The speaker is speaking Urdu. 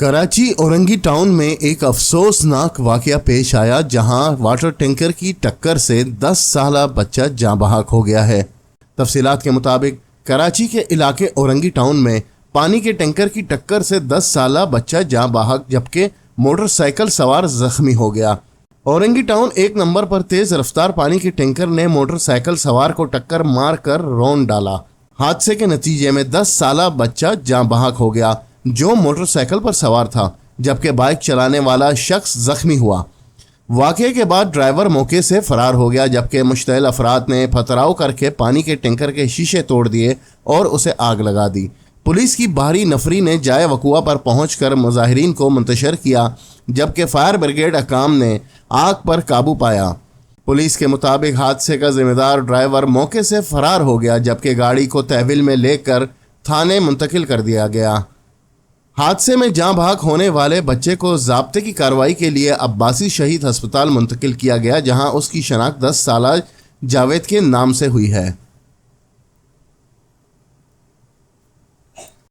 کراچی اورنگی ٹاؤن میں ایک افسوسناک واقعہ پیش آیا جہاں واٹر ٹینکر کی ٹکر سے 10 سالہ بچہ جاں بحق ہو گیا ہے۔ تفصیلات کے مطابق کراچی کے علاقے اورنگی ٹاؤن میں پانی کے ٹینکر کی ٹکر سے 10 سالہ بچہ جاں بحق جبکہ موٹر سائیکل سوار زخمی ہو گیا۔ اورنگی ٹاؤن 1 نمبر پر تیز رفتار پانی کے ٹینکر نے موٹر سائیکل سوار کو ٹکر مار کر رون ڈالا۔ حادثے کے نتیجے میں 10 سالہ بچہ جاں بحق ہو گیا جو موٹر سائیکل پر سوار تھا، جبکہ بائک چلانے والا شخص زخمی ہوا۔ واقعے کے بعد ڈرائیور موقع سے فرار ہو گیا، جبکہ مشتعل افراد نے پتھراؤ کر کے پانی کے ٹینکر کے شیشے توڑ دیے اور اسے آگ لگا دی۔ پولیس کی بھاری نفری نے جائے وقوع پر پہنچ کر مظاہرین کو منتشر کیا، جبکہ فائر بریگیڈ حکام نے آگ پر قابو پایا۔ پولیس کے مطابق حادثے کا ذمہ دار ڈرائیور موقع سے فرار ہو گیا، جبکہ گاڑی کو تحویل میں لے کر تھانے منتقل کر دیا گیا۔ حادثے میں جاں بحق ہونے والے بچے کو ضابطے کی کارروائی کے لیے عباسی شہید ہسپتال منتقل کیا گیا، جہاں اس کی شناخت 10 سالہ جاوید کے نام سے ہوئی ہے۔